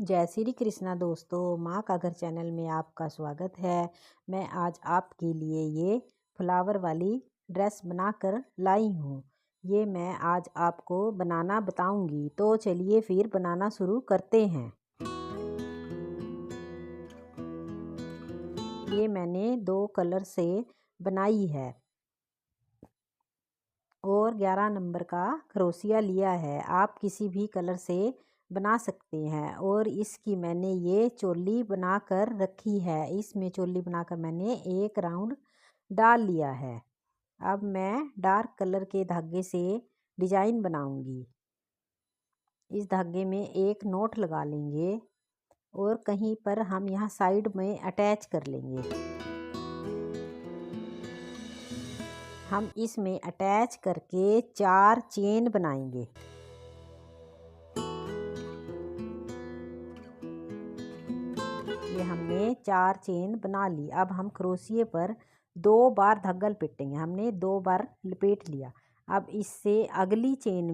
जय श्री कृष्णा दोस्तों, माँ का घर चैनल में आपका स्वागत है। मैं आज आपके लिए ये फ्लावर वाली ड्रेस बनाकर लाई हूँ। ये मैं आज आपको बनाना बताऊंगी, तो चलिए फिर बनाना शुरू करते हैं। ये मैंने 2 कलर से बनाई है और 11 नंबर का क्रोशिया लिया है। आप किसी भी कलर से बना सकते हैं। और इसकी मैंने ये चोली बनाकर रखी है। इसमें चोली बनाकर मैंने एक राउंड डाल लिया है। अब मैं डार्क कलर के धागे से डिजाइन बनाऊंगी। इस धागे में एक नोट लगा लेंगे और कहीं पर हम यहाँ साइड में अटैच कर लेंगे। हम इसमें अटैच करके 4 चेन बनाएंगे। ये हमने 4 चेन बना ली। अब हम क्रोशिये पर 2 बार धागा लपेटेंगे। हमने 2 बार लपेट लिया। अब इससे अगली चेन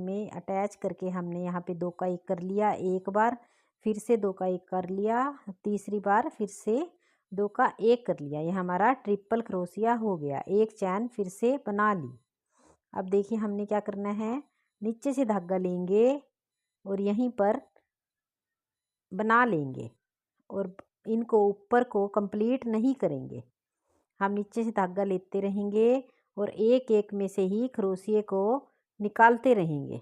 में अटैच करके हमने यहाँ पे 2 का 1 कर लिया एक बार, फिर से 2 का 1 कर लिया, तीसरी बार फिर से 2 का 1 कर लिया। ये हमारा ट्रिपल क्रोशिया हो गया। एक चैन फिर से बना ली। अब देखिए हमने क्या करना है, नीचे से धागा लेंगे और यहीं पर बना लेंगे और इनको ऊपर को कंप्लीट नहीं करेंगे। हम नीचे से धागा लेते रहेंगे और एक एक में से ही क्रोशिये को निकालते रहेंगे।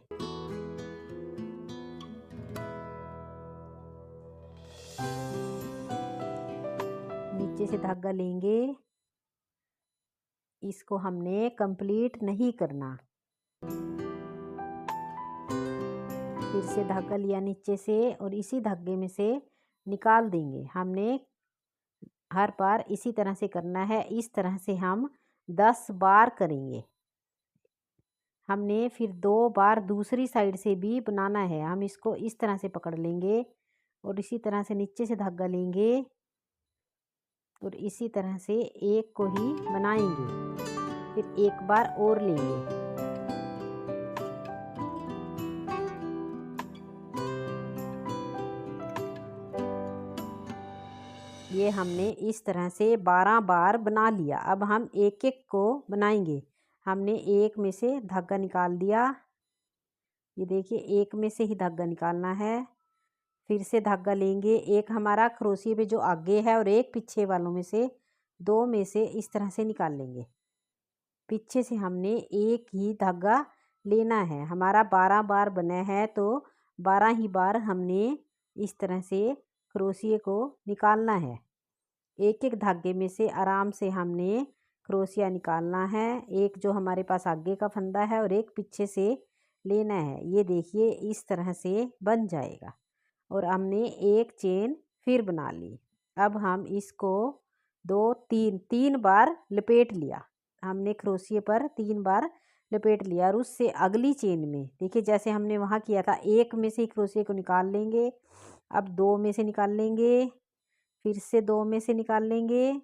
नीचे से धागा लेंगे, इसको हमने कंप्लीट नहीं करना। फिर से धागा लिया नीचे से और इसी धागे में से निकाल देंगे। हमने हर बार इसी तरह से करना है। इस तरह से हम 10 बार करेंगे। हमने फिर 2 बार दूसरी साइड से भी बनाना है। हम इसको इस तरह से पकड़ लेंगे और इसी तरह से नीचे से धागा लेंगे और इसी तरह से एक को ही बनाएंगे। फिर एक बार और लेंगे। ये हमने इस तरह से 12 बार बना लिया। अब हम एक एक को बनाएंगे। हमने एक में से धागा निकाल दिया। ये देखिए एक में से ही धागा निकालना है। फिर से धागा लेंगे। एक हमारा क्रोशिये पे जो आगे है और एक पीछे वालों में से 2 में से इस तरह से निकाल लेंगे। पीछे से हमने एक ही धागा लेना है। हमारा 12 बार बना है तो 12 ही बार हमने इस तरह से क्रोशिये को निकालना है। एक एक धागे में से आराम से हमने क्रोशिया निकालना है। एक जो हमारे पास आगे का फंदा है और एक पीछे से लेना है। ये देखिए इस तरह से बन जाएगा और हमने एक चेन फिर बना ली। अब हम इसको 3 बार लपेट लिया। हमने क्रोशिये पर 3 बार लपेट लिया और उससे अगली चेन में देखिए जैसे हमने वहाँ किया था, एक में से क्रोशिये को निकाल लेंगे। अब 2 में से निकाल लेंगे, फिर से 2 में से निकाल लेंगे,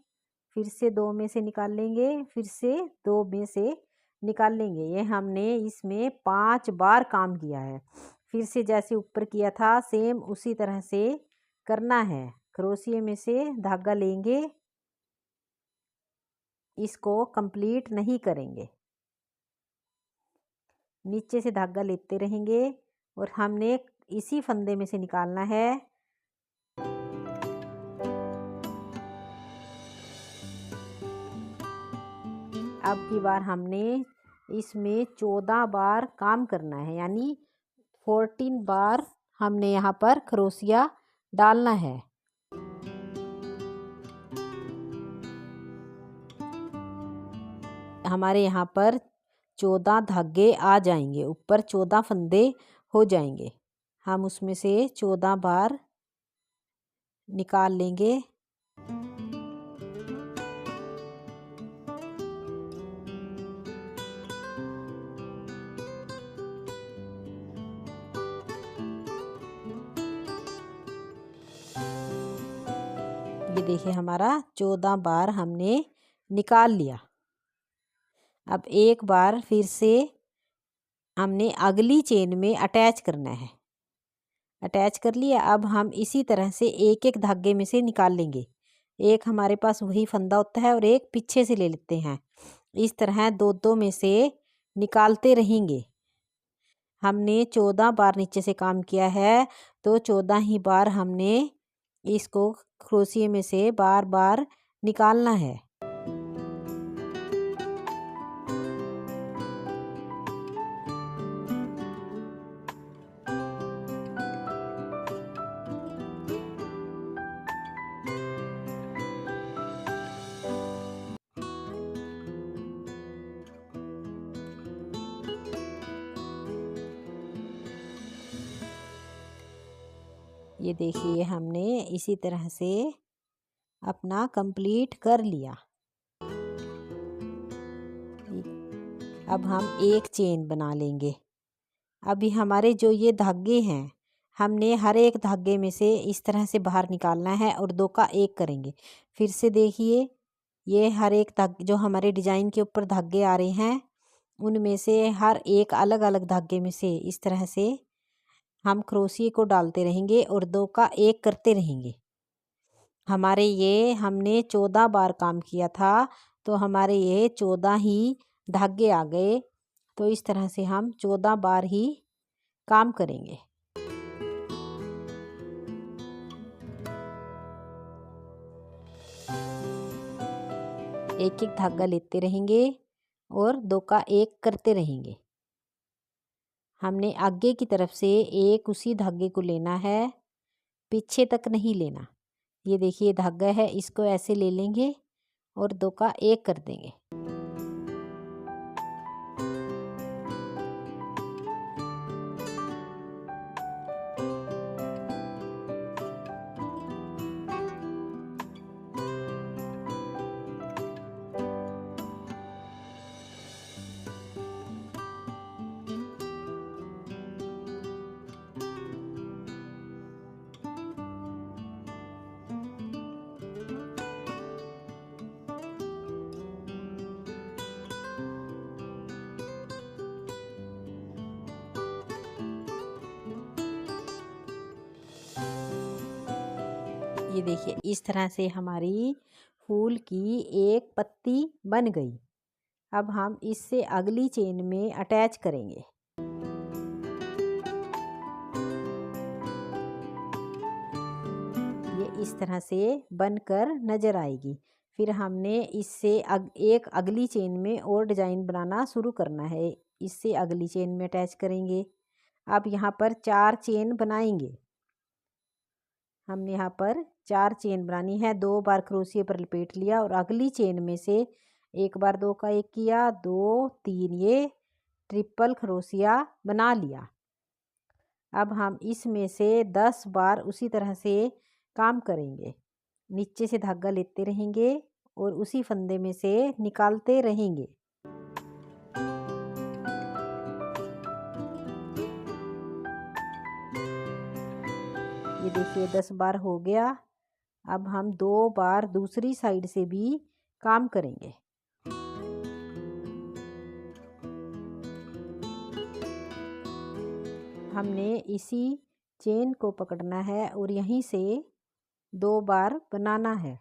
फिर से 2 में से निकाल लेंगे, फिर से 2 में से निकाल लेंगे। ये हमने इसमें 5 बार काम किया है। फिर से जैसे ऊपर किया था सेम उसी तरह से करना है। क्रोशिये में से धागा लेंगे, इसको कंप्लीट नहीं करेंगे। नीचे से धागा लेते रहेंगे और हमने इसी फंदे में से निकालना है। अब की बार हमने इसमें 14 बार काम करना है, यानी 14 बार हमने यहाँ पर क्रोशिया डालना है। हमारे यहाँ पर 14 धागे आ जाएंगे, ऊपर 14 फंदे हो जाएंगे। हम उसमें से 14 बार निकाल लेंगे। ये देखिए हमारा 14 बार हमने निकाल लिया। अब एक बार फिर से हमने अगली चेन में अटैच करना है। अटैच कर लिया। अब हम इसी तरह से एक एक धागे में से निकाल लेंगे। एक हमारे पास वही फंदा होता है और एक पीछे से ले लेते हैं। इस तरह दो दो में से निकालते रहेंगे। हमने 14 बार नीचे से काम किया है, तो 14 ही बार हमने इसको क्रोशिये में से बार बार निकालना है। ये देखिए हमने इसी तरह से अपना कंप्लीट कर लिया। अब हम एक चेन बना लेंगे। अभी हमारे जो ये धागे हैं, हमने हर एक धागे में से इस तरह से बाहर निकालना है और दो का एक करेंगे। फिर से देखिए, ये हर एक धागे जो हमारे डिजाइन के ऊपर धागे आ रहे हैं, उनमें से हर एक अलग अलग धागे में से इस तरह से हम क्रोशिये को डालते रहेंगे और दो का एक करते रहेंगे। हमारे ये हमने 14 बार काम किया था, तो हमारे ये 14 ही धागे आ गए। तो इस तरह से हम 14 बार ही काम करेंगे। एक एक धागा लेते रहेंगे और दो का एक करते रहेंगे। हमने आगे की तरफ से एक उसी धागे को लेना है, पीछे तक नहीं लेना। ये देखिए धागा है, इसको ऐसे ले लेंगे और दो का एक कर देंगे। ये देखिए इस तरह से हमारी फूल की एक पत्ती बन गई। अब हम इससे अगली चेन में अटैच करेंगे। ये इस तरह से बनकर नजर आएगी। फिर हमने इससे एक अगली चेन में और डिजाइन बनाना शुरू करना है। इससे अगली चेन में अटैच करेंगे। अब यहाँ पर 4 चेन बनाएंगे। हमने यहाँ पर 4 चेन बनानी है। 2 बार क्रोशिये पर लपेट लिया और अगली चेन में से एक बार दो का एक किया, 2 3 ये ट्रिपल क्रोशिया बना लिया। अब हम इसमें से 10 बार उसी तरह से काम करेंगे। नीचे से धागा लेते रहेंगे और उसी फंदे में से निकालते रहेंगे। ये देखिए 10 बार हो गया। अब हम 2 बार दूसरी साइड से भी काम करेंगे। हमने इसी चेन को पकड़ना है और यहीं से 2 बार बनाना है।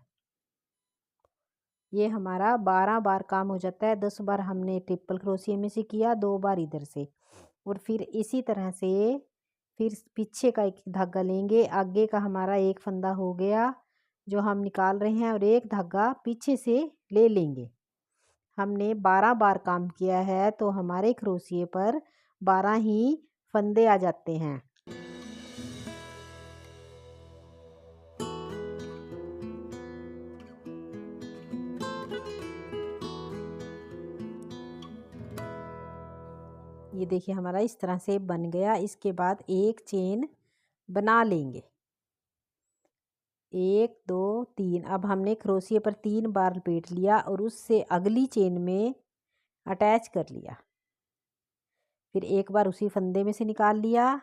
ये हमारा 12 बार काम हो जाता है। 10 बार हमने ट्रिपल क्रोशिये में से किया, 2 बार इधर से, और फिर इसी तरह से फिर पीछे का एक धागा लेंगे। आगे का हमारा एक फंदा हो गया जो हम निकाल रहे हैं और एक धागा पीछे से ले लेंगे। हमने 12 बार काम किया है, तो हमारे क्रोशिये पर 12 ही फंदे आ जाते हैं। ये देखिए हमारा इस तरह से बन गया। इसके बाद एक चेन बना लेंगे। 1 2 3। अब हमने क्रोशिये पर 3 बार लपेट लिया और उससे अगली चेन में अटैच कर लिया। फिर एक बार उसी फंदे में से निकाल लिया।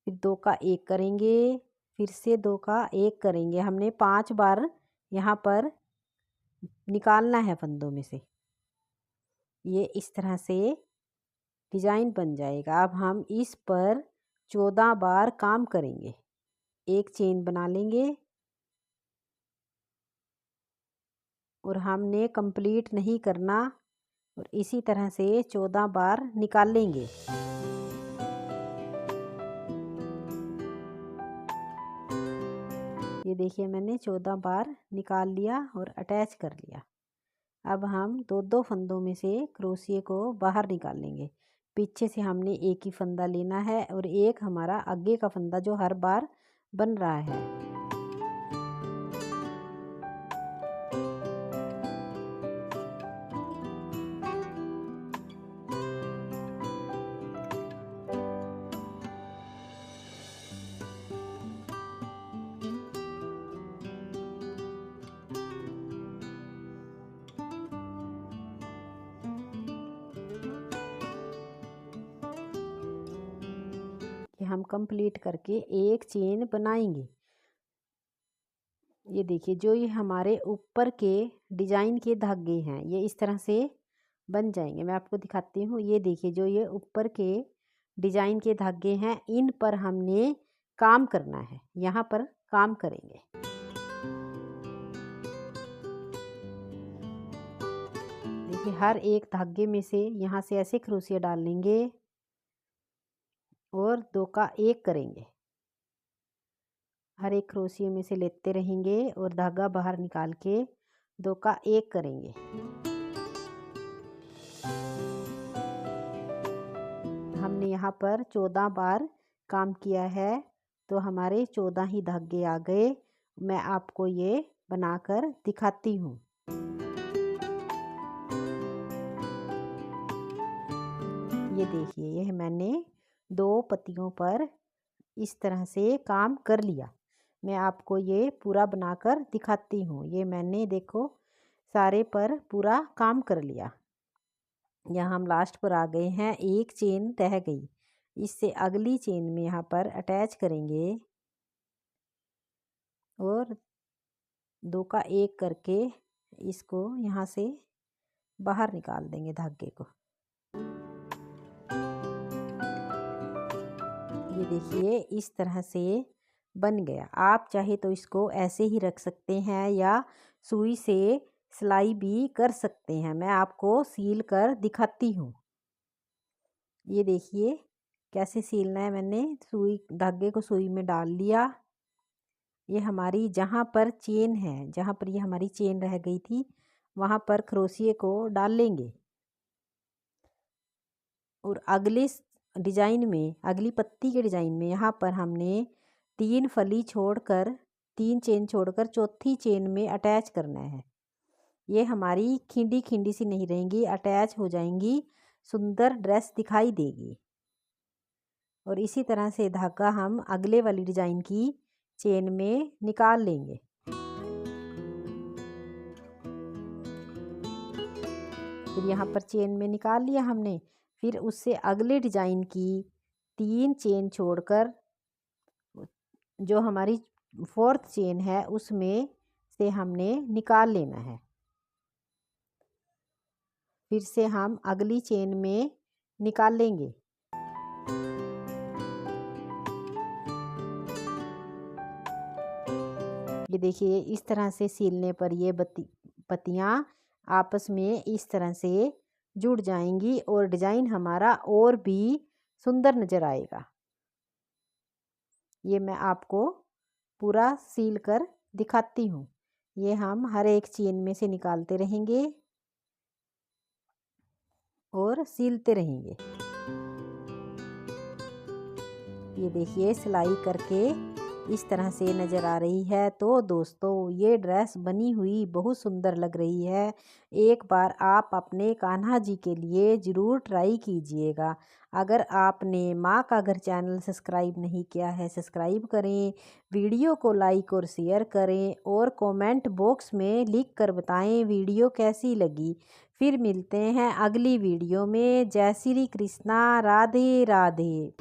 फिर 2 का एक करेंगे, फिर से 2 का एक करेंगे। हमने 5 बार यहाँ पर निकालना है फंदों में से। ये इस तरह से डिजाइन बन जाएगा। अब हम इस पर 14 बार काम करेंगे। एक चेन बना लेंगे और हमने कंप्लीट नहीं करना और इसी तरह से 14 बार निकाल लेंगे। ये देखिए मैंने 14 बार निकाल लिया और अटैच कर लिया। अब हम दो फंदों में से क्रोशिए को बाहर निकाल लेंगे। पीछे से हमने एक ही फंदा लेना है और एक हमारा आगे का फंदा जो हर बार बन रहा है। हम कंप्लीट करके एक चेन बनाएंगे। ये देखिए जो ये हमारे ऊपर के डिजाइन के धागे हैं ये इस तरह से बन जाएंगे। मैं आपको दिखाती हूँ। ये देखिए जो ये ऊपर के डिजाइन के धागे हैं इन पर हमने काम करना है। यहाँ पर काम करेंगे। देखिए हर एक धागे में से यहाँ से ऐसे क्रोशिया डाल लेंगे और 2 का 1 करेंगे। हर एक क्रोशिया में से लेते रहेंगे और धागा बाहर निकाल के 2 का 1 करेंगे। हमने यहाँ पर 14 बार काम किया है तो हमारे 14 ही धागे आ गए। मैं आपको ये बनाकर दिखाती हूँ। ये देखिए यह मैंने 2 पत्तियों पर इस तरह से काम कर लिया। मैं आपको ये पूरा बनाकर दिखाती हूँ। ये मैंने देखो सारे पर पूरा काम कर लिया। यहाँ हम लास्ट पर आ गए हैं। एक चेन रह गई। इससे अगली चेन में यहाँ पर अटैच करेंगे और 2 का 1 करके इसको यहाँ से बाहर निकाल देंगे धागे को। ये देखिए इस तरह से बन गया। आप चाहे तो इसको ऐसे ही रख सकते हैं या सुई से सिलाई भी कर सकते हैं। मैं आपको सील कर दिखाती हूँ। ये देखिए कैसे सीलना है। मैंने सुई धागे को सुई में डाल लिया। ये हमारी जहाँ पर चेन है, जहाँ पर ये हमारी चेन रह गई थी वहाँ पर क्रोशिए को डाल लेंगे और अगले डिजाइन में, अगली पत्ती के डिजाइन में यहाँ पर हमने 3 फली छोड़कर 3 चेन छोड़कर चौथी चेन में अटैच करना है। ये हमारी खिंडी खिंडी सी नहीं रहेंगी, अटैच हो जाएंगी, सुंदर ड्रेस दिखाई देगी। और इसी तरह से धागा हम अगले वाली डिजाइन की चेन में निकाल लेंगे। फिर यहाँ पर चेन में निकाल लिया हमने। फिर उससे अगले डिजाइन की 3 चेन छोड़कर जो हमारी 4th चेन है उसमें से हमने निकाल लेना है। फिर से हम अगली चेन में निकाल लेंगे। ये देखिए इस तरह से सीलने पर ये पत्तियाँ आपस में इस तरह से जुड़ जाएंगी और डिजाइन हमारा और भी सुंदर नजर आएगा। ये मैं आपको पूरा सील कर दिखाती हूँ। ये हम हर एक चेन में से निकालते रहेंगे और सीलते रहेंगे। ये देखिए सिलाई करके इस तरह से नज़र आ रही है। तो दोस्तों ये ड्रेस बनी हुई बहुत सुंदर लग रही है। एक बार आप अपने कान्हा जी के लिए ज़रूर ट्राई कीजिएगा। अगर आपने माँ का घर चैनल सब्सक्राइब नहीं किया है सब्सक्राइब करें, वीडियो को लाइक और शेयर करें और कमेंट बॉक्स में लिख कर बताएं वीडियो कैसी लगी। फिर मिलते हैं अगली वीडियो में। जय श्री कृष्णा, राधे राधे।